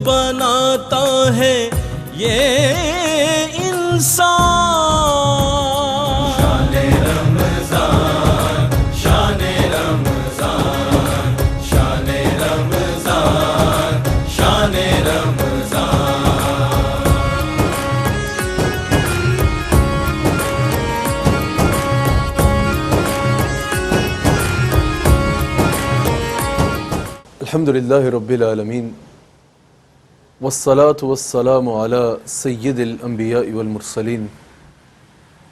بناتا ہے یہ انسان۔ شان رمضان، شان رمضان، شان رمضان، شان رمضان۔ الحمدللہ رب العالمین والصلاة والسلام علی سید الانبیاء والمرسلین،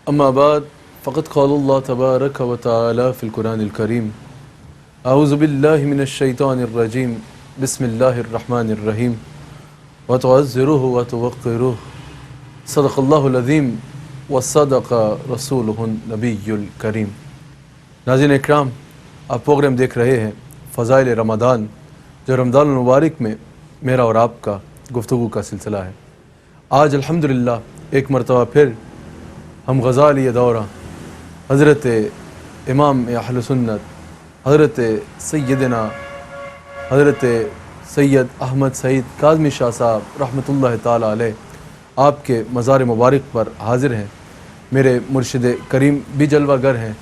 اما بعد فقد قال اللہ تبارک و تعالی فی القرآن الکریم، اعوذ باللہ من الشیطان الرجیم، بسم اللہ الرحمن الرحیم، وتعزروہ وتوقروہ، صدق اللہ العظیم وصدق رسولہ النبی الکریم۔ ناظرین اکرام، آپ پروگرام دیکھ رہے ہیں فضائل رمضان، جو رمضان المبارک میں میرا اور آپ کا گفتگو کا سلسلہ ہے۔ آج الحمدللہ ایک مرتبہ پھر ہم غزالی دورہ حضرت امام اہل سنت حضرت سیدنا حضرت سید احمد سعید کاظمی شاہ صاحب رحمۃ اللہ تعالی علیہ آپ کے مزار مبارک پر حاضر ہیں۔ میرے مرشد کریم بھی جلوہ گر ہیں،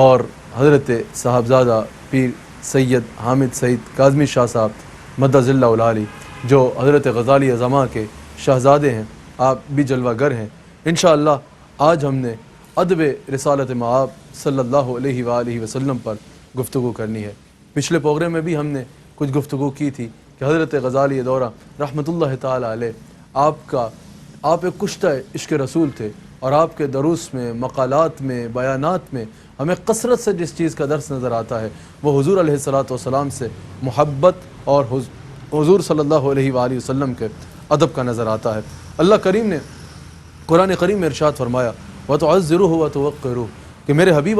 اور حضرت صاحبزادہ پیر سید حامد سعید کاظمی شاہ صاحب مدظ اللہ العالی، جو حضرت غزالی عظماء کے شہزادے ہیں، آپ بھی جلوہ گر ہیں۔ انشاءاللہ آج ہم نے ادب رسالت مآب صلی اللہ علیہ وآلہ وسلم پر گفتگو کرنی ہے۔ پچھلے پروگرام میں بھی ہم نے کچھ گفتگو کی تھی کہ حضرت غزالی دورہ رحمۃ اللہ تعالی علیہ آپ ایک کشتہ عشق رسول تھے، اور آپ کے دروس میں، مقالات میں، بیانات میں ہمیں کثرت سے جس چیز کا درس نظر آتا ہے وہ حضور علیہ السلام سے محبت اور حضور صلی اللہ علیہ وآلہ وسلم کے ادب کا نظر آتا ہے۔ اللہ کریم نے قرآن کریم میں ارشاد فرمایا وَتُعَزِّرُوهُ وَتُوَقِّرُوهُ کہ میرے حبیب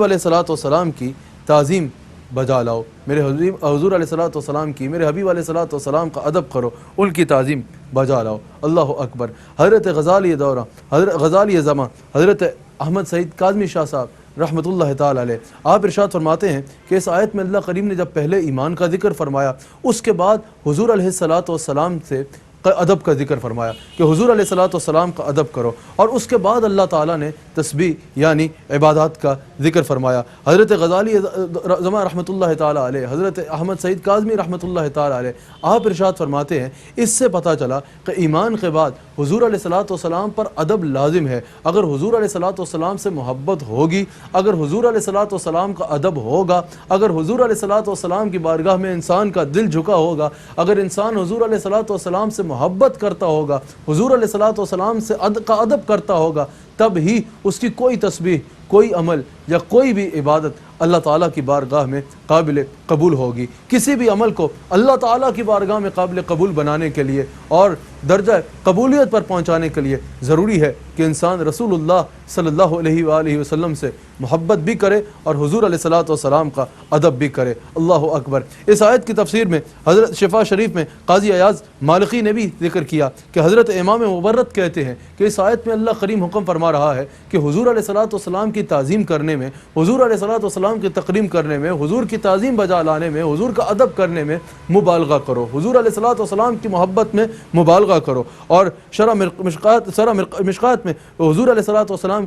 علیہ السلام کی تعظیم بجا لاؤ، میرے حضور علیہ السلام کی، میرے حبیب علیہ السلام کا ادب کرو، ان کی تعظیم بجا لاؤ۔ اللہ اکبر۔ حضرت غزالی دورہ، حضرت غزالی زمان، حضرت احمد سعید کاظمی شاہ صاحب رحمۃ اللہ تعالی علیہ، آپ ارشاد فرماتے ہیں کہ اس آیت میں اللہ کریم نے جب پہلے ایمان کا ذکر فرمایا، اس کے بعد حضور علیہ السلام سے ادب کا ذکر فرمایا کہ حضور علیہ السلام کا ادب کرو، اور اس کے بعد اللہ تعالیٰ نے تسبیح یعنی عبادات کا ذکر فرمایا۔ حضرت غزالی زمان رحمۃ اللہ تعالی علیہ، حضرت احمد سعید کاظمی رحمۃ اللہ تعالی علیہ، آپ ارشاد فرماتے ہیں اس سے پتہ چلا کہ ایمان کے بعد حضور علیہ السلام پر ادب لازم ہے۔ اگر حضور علیہ السلام سے محبت ہوگی، اگر حضور علیہ السلام کا ادب ہوگا، اگر حضور علیہ السلام کی بارگاہ میں انسان کا دل جھکا ہوگا، اگر انسان حضور علیہ السلام سے محبت کرتا ہوگا، حضور علیہ السلام سے کا ادب کرتا ہوگا، تب ہی اس کی کوئی تسبیح، کوئی عمل یا کوئی بھی عبادت اللہ تعالیٰ کی بارگاہ میں قابل قبول ہوگی۔ کسی بھی عمل کو اللہ تعالیٰ کی بارگاہ میں قابل قبول بنانے کے لیے اور درجہ قبولیت پر پہنچانے کے لیے ضروری ہے کہ انسان رسول اللہ صلی اللہ علیہ وآلہ وسلم سے محبت بھی کرے اور حضور علیہ السلام کا ادب بھی کرے۔ اللہ اکبر۔ اس آیت کی تفسیر میں حضرت شفا شریف میں قاضی ایاز مالکی نے بھی ذکر کیا کہ حضرت امام مبرد کہتے ہیں کہ اس آیت میں اللہ کریم حکم فرما رہا ہے کہ حضور علیہ السلام کی تعظیم کرنے میں، حضور علیہ السلام کی تقریم کرنے میں، حضور کی تعظیم بجا لانے میں، حضور کا ادب کرنے میں مبالغہ کرو، حضور علیہ السلام کی محبت میں مبالغہ کرو۔ اور شرح مشکات میں حضور علیہ السلام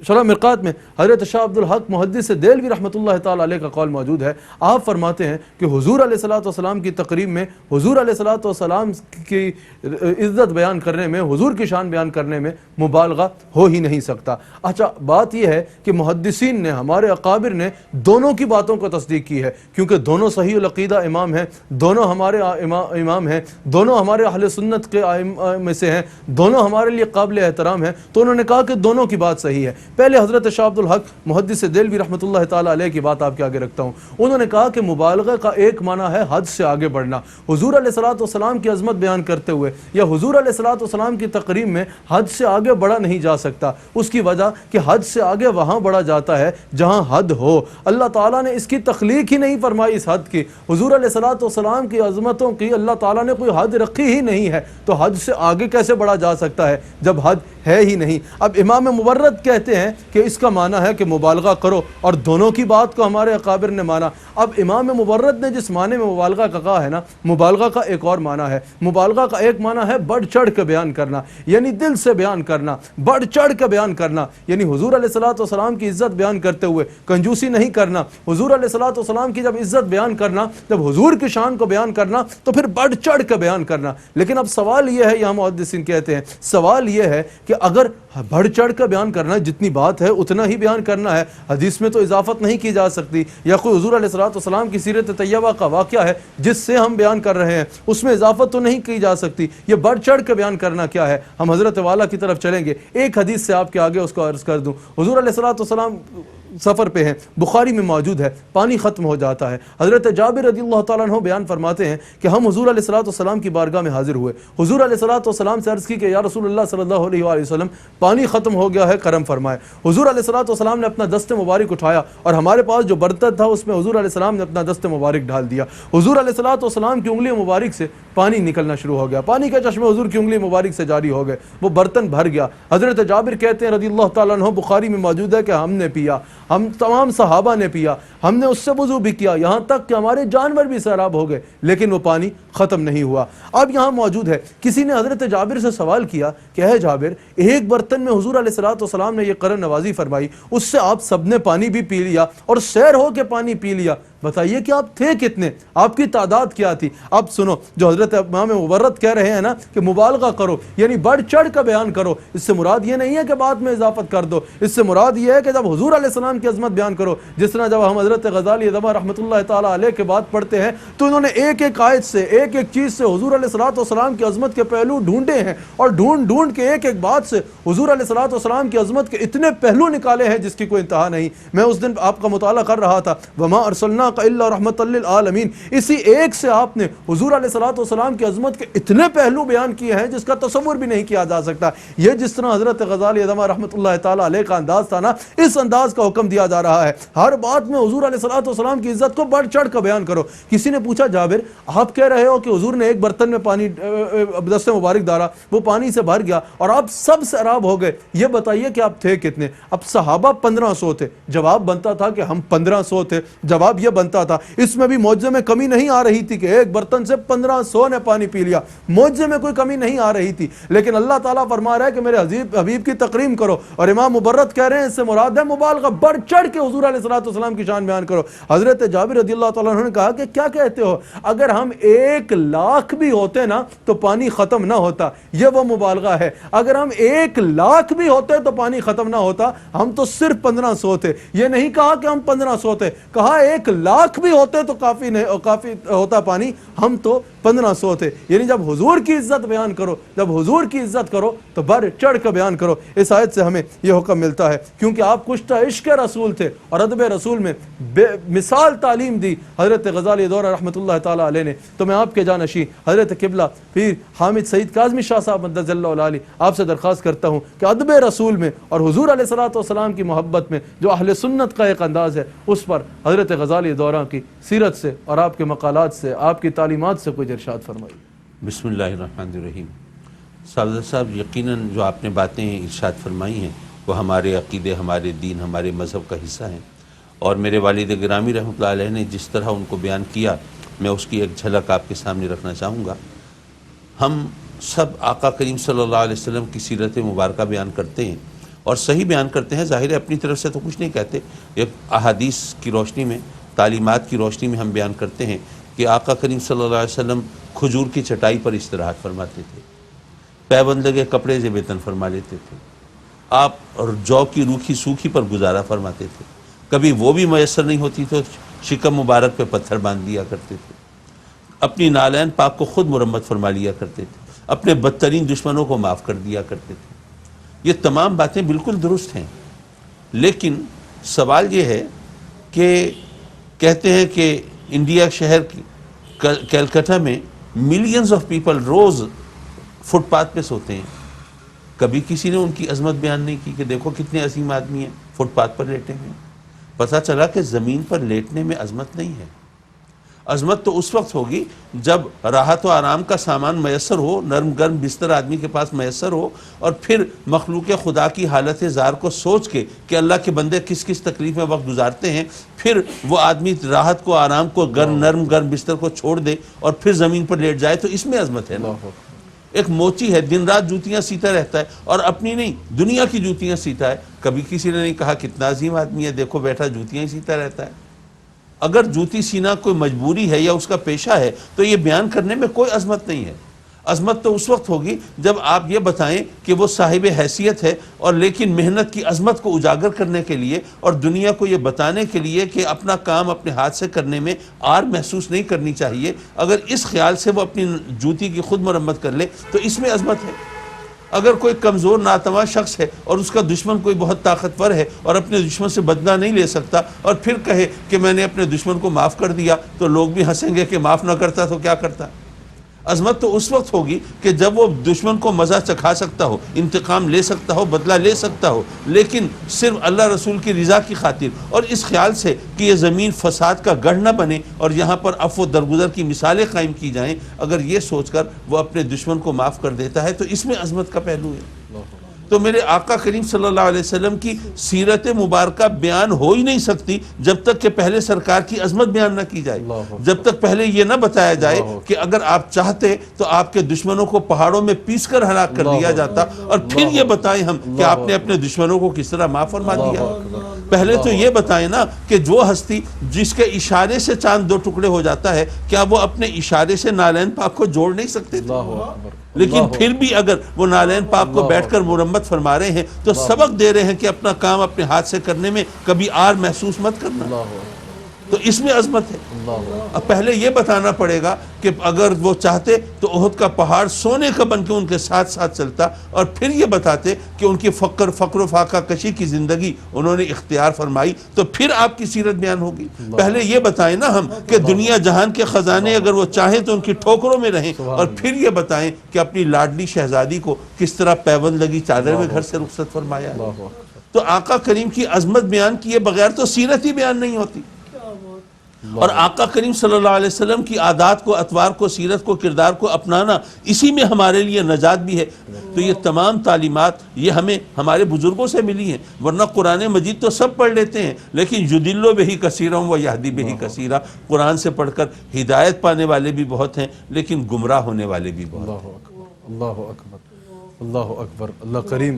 شرح مرقات میں حضرت شاہ عبد الحق محدث دہلوی رحمۃ اللہ تعالی علیہ کا قول موجود ہے۔ آپ فرماتے ہیں کہ حضور علیہ السلام کی تقریب میں، حضور علیہ السلام کی عزت بیان کرنے میں، حضور کی شان بیان کرنے میں مبالغہ ہو ہی نہیں سکتا۔ اچھا، بات یہ ہے کہ محدثین نے، ہمارے اکابر نے دونوں کی باتوں کو تصدیق کی ہے، کیونکہ دونوں صحیح العقیدہ امام ہیں، دونوں ہمارے امام ہیں، دونوں ہمارے اہل سنت کے میں سے ہیں، دونوں ہمارے لیے قابل احترام ہیں، تو انہوں نے کہا کہ دونوں کی بات صحیح ہے۔ پہلے حضرت شاہ عبد الحق محدث دہلوی رحمۃ اللہ تعالی علیہ کی بات آپ کے آگے رکھتا ہوں۔ انہوں نے کہا کہ مبالغہ کا ایک معنی ہے حد سے آگے بڑھنا۔ حضور علیہ السلام کی عظمت بیان کرتے ہوئے یا حضور علیہ السلام کی تقریم میں حد سے آگے بڑھا نہیں جا سکتا، اس کی وجہ کہ حد سے آگے وہاں بڑھا جاتا ہے جہاں حد ہو۔ اللہ تعالیٰ نے اس کی تخلیق ہی نہیں فرمائی اس حد کی۔ حضور علیہ السلام کی عظمتوں کی اللہ تعالیٰ نے کوئی حد رکھی ہی نہیں ہے، تو حد سے آگے کیسے بڑھا جا سکتا ہے جب حد ہے ہی نہیں۔ اب امام مبرد کہتے ہیں کہ اس کا معنی ہے کہ مبالغہ کرو، اور دونوں کی بات کو ہمارے اکابر نے مانا۔ اب امام مبرد نے جس معنی میں مبالغہ کا کہا ہے نا، مبالغہ کا ایک اور معنی ہے۔ مبالغہ کا ایک معنی ہے بڑھ چڑھ کے بیان کرنا، یعنی دل سے بیان کرنا، بڑھ چڑھ کے بیان کرنا، یعنی حضور علیہ الصلوۃ والسلام کی عزت بیان کرتے ہوئے کنجوسی نہیں کرنا۔ حضور علیہ الصلوۃ والسلام کی جب عزت بیان کرنا، جب حضور کی شان کو بیان کرنا، تو پھر بڑھ چڑھ کے بیان کرنا۔ لیکن اب سوال یہ ہے، یہاں محدثین کہتے ہیں سوال یہ ہے کہ اگر بڑھ چڑھ کر بیان کرنا ہے، جتنی بات ہے اتنا ہی بیان کرنا ہے، حدیث میں تو اضافت نہیں کی جا سکتی، یا کوئی حضور علیہ الصلوۃ والسلام کی سیرت طیبہ کا واقعہ ہے جس سے ہم بیان کر رہے ہیں، اس میں اضافت تو نہیں کی جا سکتی، یہ بڑھ چڑھ کے بیان کرنا کیا ہے؟ ہم حضرت والا کی طرف چلیں گے، ایک حدیث سے آپ کے آگے اس کو عرض کر دوں۔ حضور علیہ الصلوۃ والسلام سفر پہ ہیں، بخاری میں موجود ہے، پانی ختم ہو جاتا ہے، حضرت جابر رضی اللہ تعالیٰ عنہ بیان فرماتے ہیں کہ ہم حضور علیہ الصلوۃ والسلام کی بارگاہ میں حاضر ہوئے، حضور علیہ الصلوۃ والسلام سے عرض کی کہ یا رسول اللہ صلی اللہ علیہ وآلہ وسلم، پانی ختم ہو گیا ہے، کرم فرمائے۔ حضور علیہ الصلوۃ والسلام نے اپنا دست مبارک اٹھایا، اور ہمارے پاس جو برتن تھا اس میں حضور علیہ السلام نے اپنا دست مبارک ڈال دیا، حضور علیہ الصلوۃ والسلام کی انگلی مبارک سے پانی نکلنا شروع ہو گیا، پانی کا چشمہ حضور کی انگلی مبارک سے جاری ہو گئے، وہ برتن بھر گیا۔ حضرت جابر کہتے ہیں رضی اللہ تعالیٰ عنہ، بخاری میں موجود ہے کہ ہم نے پیا، ہم تمام صحابہ نے پیا، ہم نے اس سے وضو بھی کیا، یہاں تک کہ ہمارے جانور بھی سیراب ہو گئے، لیکن وہ پانی ختم نہیں ہوا۔ اب یہاں موجود ہے، کسی نے حضرت جابر سے سوال کیا کہ اے جابر، ایک برتن میں حضور علیہ الصلوۃ والسلام نے یہ کرم نوازی فرمائی، اس سے آپ سب نے پانی بھی پی لیا اور سیر ہو کے پانی پی لیا، بتائیے کہ آپ تھے کتنے، آپ کی تعداد کیا تھی؟ اب سنو، جو حضرت امام مبرد کہہ رہے ہیں نا کہ مبالغہ کرو، یعنی بڑھ چڑھ کا بیان کرو، اس سے مراد یہ نہیں ہے کہ بعد میں اضافت کر دو، اس سے مراد یہ ہے کہ جب حضور علیہ السلام کی عظمت بیان کرو، جس طرح جب ہم حضرت غزالی ادبا رحمۃ اللہ تعالیٰ علیہ کے بات پڑھتے ہیں تو انہوں نے ایک ایک آیت سے، ایک ایک چیز سے حضور علیہ الصلوۃ والسلام کی عظمت کے پہلو ڈھونڈے ہیں، اور ڈھونڈ ڈھونڈ کے ایک ایک بات سے حضور علیہ الصلوۃ والسلام کی عظمت کے اتنے پہلو نکالے ہیں جس کی کوئی انتہا نہیں۔ میں اس دن آپ کا مطالعہ کر رہا تھا، وما ارسلناک الا رحمۃ للعالمین، اسی ایک سے آپ نے حضور علیہ الصلوۃ والسلام کی عظمت کے اتنے پہلو بیان کیے ہیں جس کا تصور بھی نہیں کیا جا سکتا۔ یہ جس طرح حضرت غزالی ادبا رحمۃ اللہ تعالیٰ علیہ کا انداز تھا نا، اس انداز کا حکم دیا جا رہا ہے، ہر بات میں حضور علیہ الصلوۃ والسلام کی عزت کو بڑھ چڑھ کر بیان کرو۔ کسی نے پوچھا جابر، آپ کہہ رہے ہو کہ حضور نے ایک برتن میں پانی دست مبارک ڈالا، وہ پانی سے بھر گیا اور آپ سب سیراب ہو گئے، یہ بتائیے کہ آپ تھے کتنے؟ اب صحابہ 1500 تھے، جواب بنتا تھا کہ ہم 1500 تھے، جواب یہ بنتا تھا، اس میں بھی معجزے میں کمی نہیں آ رہی تھی کہ ایک برتن سے 1500 نے پانی پی لیا، معجزے میں کوئی کمی نہیں آ رہی تھی، لیکن اللہ تعالیٰ فرما رہا ہے کہ میرے حبیب کی تکریم کرو، اور امام مبرد کہہ رہے ہیں اس سے مراد ہے مبالغہ، بڑھ چڑھ کے حضور علیہ الصلوۃ والسلام کی شان بیان کرو۔ حضرت جابر رضی اللہ تعالیٰ عنہ نے کہا کہ کیا کہتے ہو، اگر ہم 1,00,000 بھی ہوتے نا تو پانی ختم نہ ہوتا، یہ وہ مبالغہ ہے، اگر ہم 1,00,000 بھی ہوتے تو پانی ختم نہ ہوتا، ہم تو صرف 1500 تھے، یہ نہیں کہا کہ ہم 1500 تھے، کہا 1,00,000 بھی ہوتے تو کافی ہوتا پانی، ہم تو 1500 تھے۔ یعنی جب حضور کی عزت بیان کرو، جب حضور کی عزت کرو تو بڑھ چڑھ کر بیان کرو۔ اس آیت سے ہمیں یہ حکم ملتا ہے، کیونکہ آپ کشتہ عشق رسول تھے اور ادب رسول میں بے مثال تعلیم دی حضرت غزالی دورہ رحمۃ اللہ تعالیٰ علیہ نے۔ تو میں آپ کے جانشین حضرت قبلہ پیر حامد سعید کاظمی شاہ صاحب مدد اللہ علیہ آپ سے درخواست کرتا ہوں کہ ادب رسول میں اور حضور علیہ الصلوۃ والسلام کی محبت میں جو اہل سنت کا ایک انداز ہے، اس پر حضرت غزالی دورہ کی سیرت سے اور آپ کے مقالات سے، آپ کی تعلیمات سے کچھ ارشاد فرمائیے۔ بسم اللہ الرحمن الرحیم۔ صاحب یقیناً جو آپ نے باتیں ارشاد فرمائی ہیں وہ ہمارے عقیدے، ہمارے دین، ہمارے مذہب کا حصہ ہیں، اور میرے والد گرامی رحمۃ اللہ علیہ نے جس طرح ان کو بیان کیا، میں اس کی ایک جھلک آپ کے سامنے رکھنا چاہوں گا۔ ہم سب آقا کریم صلی اللہ علیہ وسلم کی سیرت مبارکہ بیان کرتے ہیں اور صحیح بیان کرتے ہیں، ظاہر ہے اپنی طرف سے تو کچھ نہیں کہتے، ایک احادیث کی روشنی میں، تعلیمات کی روشنی میں ہم بیان کرتے ہیں کہ آقا کریم صلی اللہ علیہ وسلم کھجور کی چٹائی پر استراحت فرماتے تھے، پیبند لگے کپڑے سے ویتن فرما لیتے تھے، آپ اور جو کی روکھی سوکھی پر گزارا فرماتے تھے، کبھی وہ بھی میسر نہیں ہوتی تو شکم مبارک پہ پتھر باندھ دیا کرتے تھے، اپنی نالین پاک کو خود مرمت فرما لیا کرتے تھے، اپنے بدترین دشمنوں کو معاف کر دیا کرتے تھے۔ یہ تمام باتیں بالکل درست ہیں، لیکن سوال یہ ہے کہ کہتے ہیں کہ انڈیا شہر کی کلکتہ میں ملینز آف پیپل روز فٹ پاتھ پہ سوتے ہیں، کبھی کسی نے ان کی عظمت بیان نہیں کی کہ دیکھو کتنے عظیم آدمی ہیں فٹ پاتھ پر لیٹے ہیں۔ پتہ چلا کہ زمین پر لیٹنے میں عظمت نہیں ہے، عظمت تو اس وقت ہوگی جب راحت و آرام کا سامان میسر ہو، نرم گرم بستر آدمی کے پاس میسر ہو، اور پھر مخلوق خدا کی حالت زار کو سوچ کے کہ اللہ کے بندے کس کس تکلیف میں وقت گزارتے ہیں، پھر وہ آدمی راحت کو، آرام کو، نرم گرم بستر کو چھوڑ دے اور پھر زمین پر لیٹ جائے، تو اس میں عظمت ہے نا۔ ایک موچی ہے دن رات جوتیاں سیتا رہتا ہے، اور اپنی نہیں دنیا کی جوتیاں سیتا ہے، کبھی کسی نے نہیں کہا کتنا عظیم آدمی ہے، دیکھو بیٹھا جوتیاں ہی سیتا رہتا ہے۔ اگر جوتی سینا کوئی مجبوری ہے یا اس کا پیشہ ہے تو یہ بیان کرنے میں کوئی عظمت نہیں ہے۔ عظمت تو اس وقت ہوگی جب آپ یہ بتائیں کہ وہ صاحب حیثیت ہے، اور لیکن محنت کی عظمت کو اجاگر کرنے کے لیے اور دنیا کو یہ بتانے کے لیے کہ اپنا کام اپنے ہاتھ سے کرنے میں آر محسوس نہیں کرنی چاہیے، اگر اس خیال سے وہ اپنی جوتی کی خود مرمت کر لے تو اس میں عظمت ہے۔ اگر کوئی کمزور ناتواں شخص ہے اور اس کا دشمن کوئی بہت طاقتور ہے اور اپنے دشمن سے بدلہ نہیں لے سکتا، اور پھر کہے کہ میں نے اپنے دشمن کو معاف کر دیا، تو لوگ بھی ہنسیں گے کہ معاف نہ کرتا تو کیا کرتا۔ عظمت تو اس وقت ہوگی کہ جب وہ دشمن کو مزہ چکھا سکتا ہو، انتقام لے سکتا ہو، بدلہ لے سکتا ہو، لیکن صرف اللہ رسول کی رضا کی خاطر اور اس خیال سے کہ یہ زمین فساد کا گڑھ نہ بنے اور یہاں پر عفو و درگزر کی مثالیں قائم کی جائیں، اگر یہ سوچ کر وہ اپنے دشمن کو معاف کر دیتا ہے تو اس میں عظمت کا پہلو ہے۔ تو میرے آقا کریم صلی اللہ علیہ وسلم کی سیرت مبارکہ بیان ہو ہی نہیں سکتی جب تک کہ پہلے سرکار کی عظمت بیان نہ کی جائے، جب تک پہلے یہ نہ بتایا جائے کہ اگر آپ چاہتے تو آپ کے دشمنوں کو پہاڑوں میں پیس کر ہلاک کر دیا جاتا، اور پھر یہ بتائیں ہم کہ آپ نے اپنے دشمنوں کو کس طرح معاف فرما دیا۔ پہلے تو یہ بتائیں نا کہ جو ہستی جس کے اشارے سے چاند دو ٹکڑے ہو جاتا ہے، کیا وہ اپنے اشارے سے نالین پاک کو جوڑ نہیں سکتے تھے؟ لیکن پھر بھی اگر وہ نالین پاک کو بیٹھ کر مرمت فرما رہے ہیں تو سبق دے رہے ہیں کہ اپنا کام اپنے ہاتھ سے کرنے میں کبھی آر محسوس مت کرنا، تو اس میں عظمت ہے۔ اب پہلے یہ بتانا پڑے گا کہ اگر وہ چاہتے تو احد کا پہاڑ سونے کا بن کے ان کے ساتھ ساتھ چلتا، اور پھر یہ بتاتے کہ ان کی فقر و فاقہ کشی کی زندگی انہوں نے اختیار فرمائی، تو پھر آپ کی سیرت بیان ہوگی۔ پہلے یہ بتائیں نا ہم کہ دنیا جہان کے خزانے اگر وہ چاہیں تو ان کی ٹھوکروں میں رہیں، اور پھر یہ بتائیں کہ اپنی لاڈلی شہزادی کو کس طرح پیوند لگی چادر میں گھر سے رخصت فرمایا۔ تو آقا کریم کی عظمت بیان کیے بغیر تو سیرت ہی بیان نہیں ہوتی، اور آقا کریم صلی اللہ علیہ وسلم کی عادات کو، اطوار کو، سیرت کو، کردار کو اپنانا اسی میں ہمارے لیے نجات بھی ہے۔ تو یہ تمام تعلیمات یہ ہمیں ہمارے بزرگوں سے ملی ہیں، ورنہ قرآن مجید تو سب پڑھ لیتے ہیں، لیکن یضل بہ کثیرا و یہدی بہ کثیرا، قرآن سے پڑھ کر ہدایت پانے والے بھی بہت ہیں لیکن گمراہ ہونے والے بھی بہت ہیں۔ اللہ اکبر، اللہ اکبر۔ اللہ کریم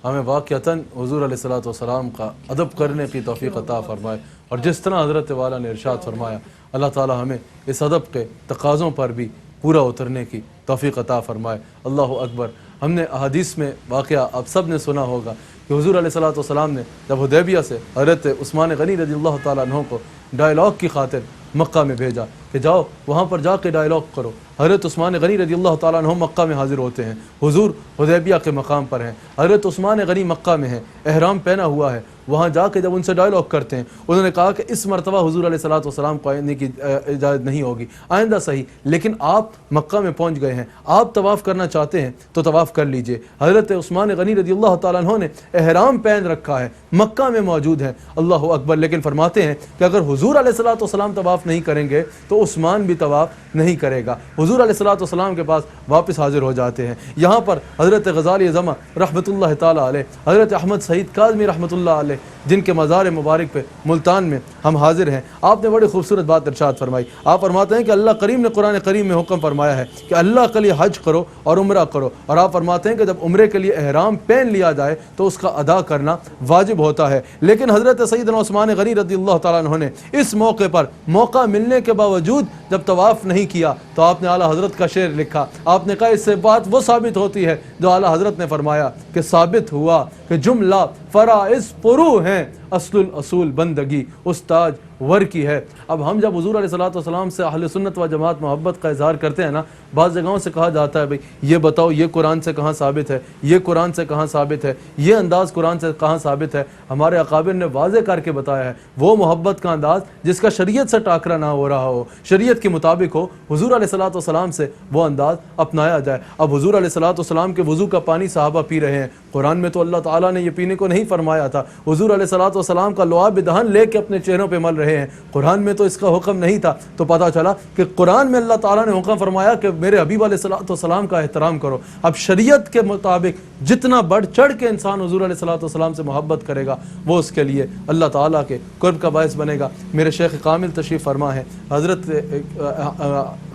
ہمیں واقعتاً حضور علیہ السلام کا ادب کرنے کی توفیق عطا فرمائے، اور جس طرح حضرت والا نے ارشاد فرمایا، اللہ تعالی ہمیں اس ادب کے تقاضوں پر بھی پورا اترنے کی توفیق عطا فرمائے۔ اللہ اکبر۔ ہم نے احادیث میں واقعہ آپ سب نے سنا ہوگا کہ حضور علیہ السلام نے جب حدیبیہ سے حضرت عثمان غنی رضی اللہ تعالیٰ عنہ کو ڈائلاگ کی خاطر مکہ میں بھیجا کہ جاؤ وہاں پر جا کے ڈائلاگ کرو، حضرت عثمان غنی رضی اللہ تعالیٰ عنہ مکہ میں حاضر ہوتے ہیں، حضور حدیبیہ کے مقام پر ہیں، حضرت عثمان غنی مکہ میں ہیں، احرام پہنا ہوا ہے، وہاں جا کے جب ان سے ڈائلاگ کرتے ہیں، انہوں نے کہا کہ اس مرتبہ حضور علیہ السلام کو آنے کی اجازت نہیں ہوگی، آئندہ صحیح، لیکن آپ مکہ میں پہنچ گئے ہیں، آپ طواف کرنا چاہتے ہیں تو طواف کر لیجئے۔ حضرت عثمان غنی رضی اللہ تعالیٰ عنہ نے احرام پہن رکھا ہے، مکہ میں موجود ہیں، اللہ اکبر، لیکن فرماتے ہیں کہ اگر حضور علیہ السلام طواف نہیں کریں گے تو عثمان بھی طواف نہیں کرے گا، حضور علیہ السلام کے پاس واپس حاضر ہو جاتے ہیں۔ یہاں پر حضرت غزالی زماں رحمۃ اللہ تعالیٰ علیہ، حضرت احمد سعید کاظمی رحمۃ اللہ علیہ، جن کے مزار مبارک پہ ملتان میں ہم حاضر ہیں، آپ نے بڑی خوبصورت بات ارشاد فرمائی۔ آپ فرماتے ہیں کہ اللہ کریم نے قرآن کریم میں حکم فرمایا ہے کہ اللہ کے لیے حج کرو اور عمرہ کرو، اور آپ فرماتے ہیں کہ جب عمرے کے لیے احرام پہن لیا جائے تو اس کا ادا کرنا واجب ہوتا ہے، لیکن حضرت سیدنا عثمان غنی رضی اللہ تعالیٰ عنہ نے اس موقع پر موقع ملنے کے باوجود جب طواف نہیں کیا تو آپ نے اعلیٰ حضرت کا شعر لکھا، آپ نے کہا اس سے بات وہ ثابت ہوتی ہے جو اعلیٰ حضرت نے فرمایا کہ ثابت ہوا کہ جملہ فرائض پرو ہیں، اصل الاصول بندگی استاج ور کی ہے۔ اب ہم جب حضور علیہ السلام سے اہل سنت و جماعت محبت کا اظہار کرتے ہیں نا، بعض جگہوں سے کہا جاتا ہے بھئی یہ بتاؤ یہ قرآن سے کہاں ثابت ہے، یہ قرآن سے کہاں ثابت ہے، یہ انداز قرآن سے کہاں ثابت ہے۔ ہمارے اکابر نے واضح کر کے بتایا ہے وہ محبت کا انداز جس کا شریعت سے ٹاکرا نہ ہو رہا ہو، شریعت کے مطابق ہو، حضور علیہ السلام سے وہ انداز اپنایا جائے۔ اب حضور علیہ السلام کے وضو کا پانی صحابہ پی رہے ہیں، قرآن میں تو اللہ تعالیٰ نے یہ پینے کو نہیں فرمایا تھا، حضور علیہ السلام کا لعاب دہن لے کے اپنے چہروں پہ مل رہے رہے ہیں. قرآن میں تو اس کا حکم نہیں تھا, تو پتہ چلا کہ قرآن میں اللہ تعالیٰ نے حکم فرمایا کہ میرے حبیب علیہ الصلوۃ والسلام کا احترام کرو. اب شریعت کے مطابق جتنا بڑھ چڑھ کے انسان حضور علیہ الصلوۃ والسلام سے محبت کرے گا وہ اس کے لیے اللہ تعالیٰ کے قرب کا باعث بنے گا. میرے شیخ کامل تشریف فرما ہے, حضرت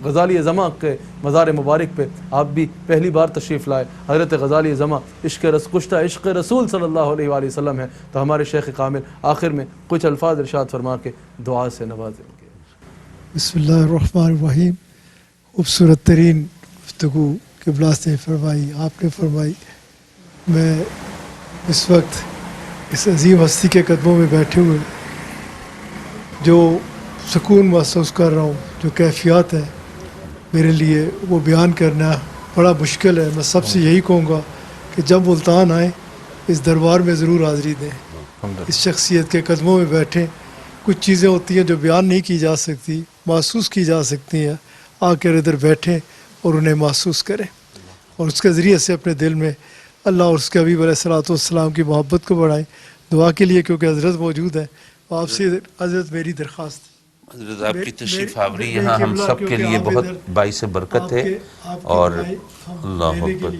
غزالی زماں کے مزار مبارک پہ آپ بھی پہلی بار تشریف لائے. حضرت غزالی زماں کشتہ عشق رسول صلی اللہ علیہ وآلہ وسلم ہے. تو ہمارے شیخ کامل آخر میں کچھ الفاظ ارشاد فرما کے دعا سے نوازیں گے. بسم اللہ الرحمن الرحیم. خوبصورت ترین گفتگو قبلہ سے فرمائی, آپ نے فرمائی. میں اس وقت اس عظیم ہستی کے قدموں میں بیٹھے ہوئے جو سکون محسوس کر رہا ہوں, جو کیفیات ہے میرے لیے وہ بیان کرنا بڑا مشکل ہے. میں سب سے یہی کہوں گا کہ جب ملتان آئیں اس دربار میں ضرور حاضری دیں, اس شخصیت کے قدموں میں بیٹھیں. کچھ چیزیں ہوتی ہیں جو بیان نہیں کی جا سکتی, محسوس کی جا سکتی ہیں. آ کر ادھر بیٹھیں اور انہیں محسوس کریں اور اس کے ذریعے سے اپنے دل میں اللہ اور اس کے حبیب علیہ الصلوۃ والسلام کی محبت کو بڑھائیں. دعا کے لیے کیونکہ حضرت موجود ہیں, آپ سے حضرت میری درخواست. حضرت آپ کی تشریف آوری یہاں ہم سب کے لیے بہت باعث برکت ہے. اور اللہ اکبر.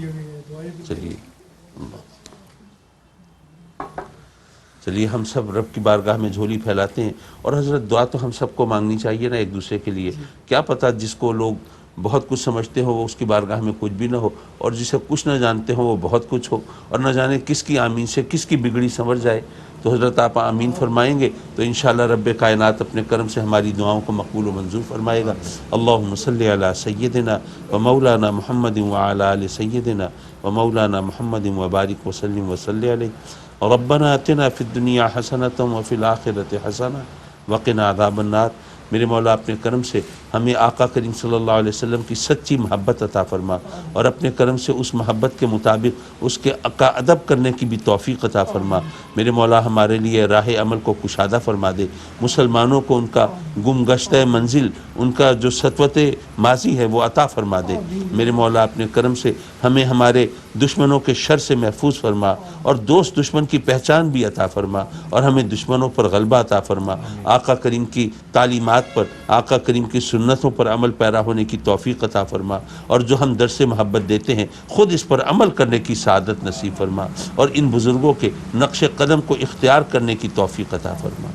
چلیے ہم سب رب کی بارگاہ میں جھولی پھیلاتے ہیں. اور حضرت دعا تو ہم سب کو مانگنی چاہیے نا ایک دوسرے کے لیے. کیا پتہ جس کو لوگ بہت کچھ سمجھتے ہو وہ اس کی بارگاہ میں کچھ بھی نہ ہو, اور جسے کچھ نہ جانتے ہو وہ بہت کچھ ہو, اور نہ جانے کس کی آمین سے کس کی بگڑی سنور جائے. تو حضرت آپ آمین فرمائیں گے تو انشاءاللہ رب کائنات اپنے کرم سے ہماری دعاؤں کو مقبول و منظور فرمائے گا. اللہم صلی علی سیدنا و مولانا محمد وعلی آل سیدنا و مولانا محمد وبارک وسلم وصلی علیہ. ربنا آتنا فی الدنیا حسنۃ وفی الآخرۃ حسنہ وقنا عذاب النار. میرے مولا اپنے کرم سے ہمیں آقا کریم صلی اللہ علیہ وسلم کی سچی محبت عطا فرما, اور اپنے کرم سے اس محبت کے مطابق اس کے کا ادب کرنے کی بھی توفیق عطا فرما. میرے مولا ہمارے لیے راہ عمل کو کشادہ فرما دے. مسلمانوں کو ان کا گم گشتہ منزل, ان کا جو سطوت ماضی ہے وہ عطا فرما دے. میرے مولا اپنے کرم سے ہمیں ہمارے دشمنوں کے شر سے محفوظ فرما, اور دوست دشمن کی پہچان بھی عطا فرما, اور ہمیں دشمنوں پر غلبہ عطا فرما. آقا کریم کی تعلیمات پر, آقا کریم کی سنتوں پر عمل پیرا ہونے کی توفیق عطا فرما, اور جو ہم درس محبت دیتے ہیں خود اس پر عمل کرنے کی سعادت نصیب فرما, اور ان بزرگوں کے نقش قدم کو اختیار کرنے کی توفیق عطا فرما.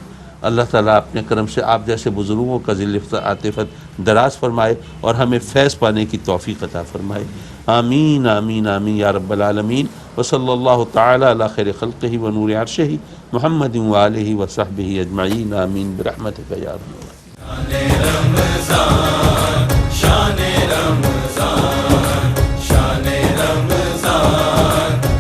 اللہ تعالیٰ اپنے کرم سے آپ جیسے بزرگوں کا ذل عاطفت دراز فرمائے اور ہمیں فیض پانے کی توفیق عطا فرمائے. آمین آمین آمین یا رب العالمین. وصلی اللہ تعالی علی خیر خلقہ و نور عرشہ محمد وآلہ وصحبہ اجمعین. آمین برحمتک یا رب. شان رمضان شان رمضان